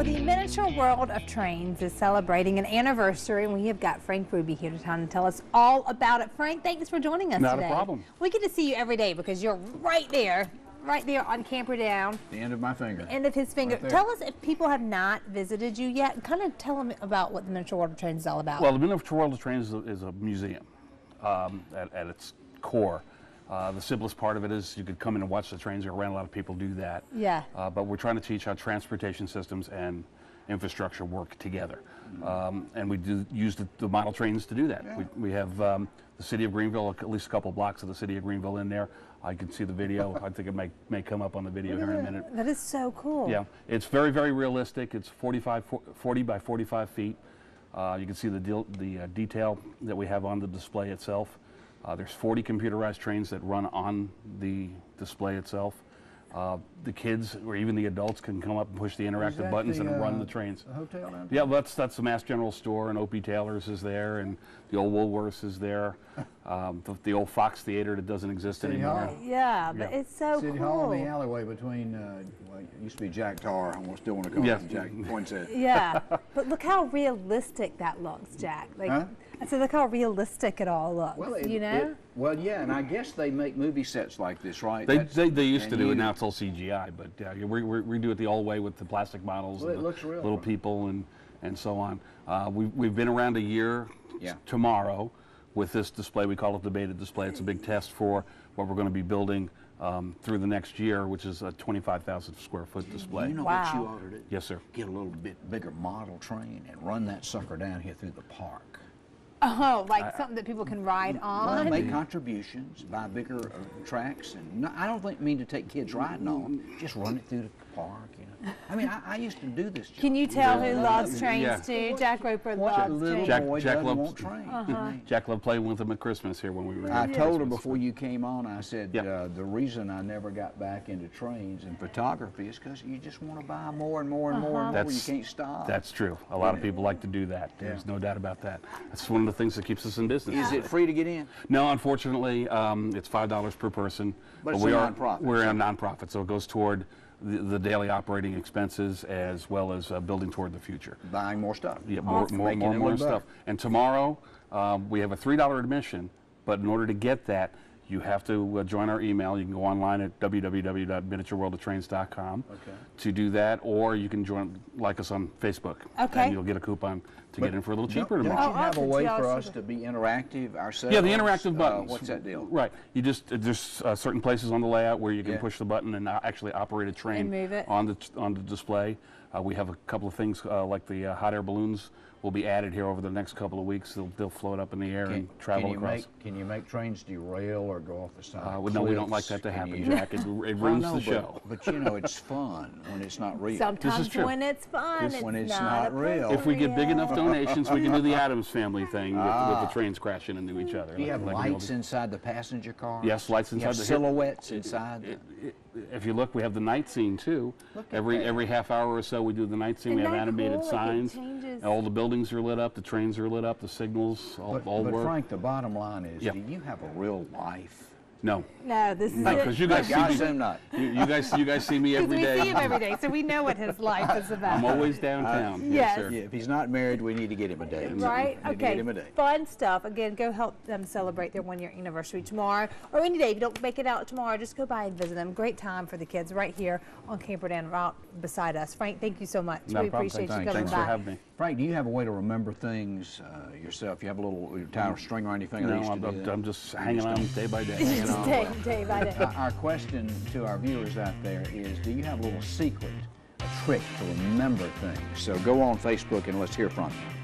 Well, the Miniature World of Trains is celebrating an anniversary, and we have got Frank Ruby here to tell us all about it. Frank, thanks for joining us today. Not a problem. We get to see you every day because you're right there on Camperdown. The end of my finger. End of his finger. Right Tell us, if people have not visited you yet, kind of tell them about what the Miniature World of Trains is all about. Well, the Miniature World of Trains is a museum at its core. The simplest part of it is you could come in and watch the trains go around. A lot of people do that. Yeah. But we're trying to teach how transportation systems and infrastructure work together. And we do use the model trains to do that. Yeah. We have the city of Greenville, at least a couple blocks of the city of Greenville in there. I can see the video. I think it may come up on the video here in a minute. That is so cool. Yeah, it's very, very realistic. It's 40 by 45 feet. You can see the detail that we have on the display itself. There's 40 computerized trains that run on the display itself. The kids or even the adults can come up and push the interactive buttons and run the trains. The hotel down Yeah, that's the Mass General Store, and O.P. Taylor's is there, and the old Woolworths is there. The old Fox Theater that doesn't exist City anymore. Hall. Yeah, but Yeah. it's so City cool. Hall in the alleyway between, well, it used to be Jack Tar. I still want to call Yes. him Jack Poinsett. Yeah, but look how realistic that looks, Jack. Like, Huh? I said, look how realistic it all looks. Well, you know? well, yeah, and I guess they make movie sets like this, right? They That's- used to and do it. you- Now it's all CGI, but we do it the old way with the plastic models, Well, and it the looks real. little people, and so on. We've been around a year Yeah. tomorrow with this display. We call it the beta display. It's a big test for what we're going to be building through the next year, which is a 25,000 square foot display. You know Wow. what you ought to do? Yes, sir. Get a little bit bigger model train and run that sucker down here through the park. Oh, like something that people can ride on? Make contributions, buy bigger tracks, and no, I don't mean to take kids riding on. Just run it through the park, you know. I mean, I used to do this. Can you tell who loves trains Yeah. too? Jack Roper What loves little trains. boy Jack doesn't loves- want trains? Jack loved playing with them at Christmas here when we were. I at told her Christmas. before you came on, I said, Yep. the reason I never got back into trains and photography is because you just want to buy more and more and more and more. You That's- can't stop. That's true. A lot of people like to do that. There's no doubt about that. That's one of the things that keeps us in business. Is it free to get in? No, unfortunately, it's $5 per person. But it's we a are nonprofit, We're so- a nonprofit, so it goes toward the daily operating expenses as well as building toward the future. Buying more stuff. Yeah, Awesome. more Making it look stuff. better. And tomorrow we have a $3 admission, but in order to get that, you have to join our email. You can go online at www.miniatureworldoftrains.com to do that, or you can like us on Facebook. Okay. And you'll get a coupon to get in for a little cheaper Don't tomorrow. you have a awesome. way Yeah, for I'll us see to be interactive ourselves? Yeah, the interactive buttons. What's that deal? Right. You just there's certain places on the layout where you can Yeah. push the button and actually operate a train And move it. on the display. We have a couple of things like the hot air balloons will be added here over the next couple of weeks. They'll float up in the air and travel across. Can you make trains derail or go off the side? of No, we don't like cliffs? that to Can happen, you- Jack. It Well, ruins no, the show. But you know, it's fun when it's not real. Sometimes true. when it's fun, When it's it's not not real. If we get big enough real. donations, we can do the Addams Family thing with the trains crashing into each other. Do you have like lights inside the passenger car? Yes, lights You have inside the- silhouettes inside. If you look, we have the night scene too. Look at Every that. half hour or so, we do the night scene. Isn't we have that animated cool? Like, it signs. changes. All the buildings are lit up. The trains are lit up. The signals all But work. Frank, the bottom line is, Yeah. do you have a real life? No, No, this is no, it. because you guys I see me. assume not. You guys see me every we day. see him every day, so we know what his life is about. I'm always downtown. Yes. sir. Yeah, if he's not married, we need to get him a date. Right? We need to Okay. get him a date. Fun stuff. Again, go help them celebrate their 1-year anniversary tomorrow or any day. If you don't make it out tomorrow, just go by and visit them. Great time for the kids right here on Camperdown, right beside us. Frank, thank you so much. Not We a problem. appreciate you Thanks. coming Thanks by. for having me. Frank, do you have a way to remember things yourself? You have a little tie a string around your finger? They No, used to do that. I'm just hanging on day by day. Just day by day. Our question to our viewers out there is, do you have a little secret, a trick to remember things? So go on Facebook and let's hear from you.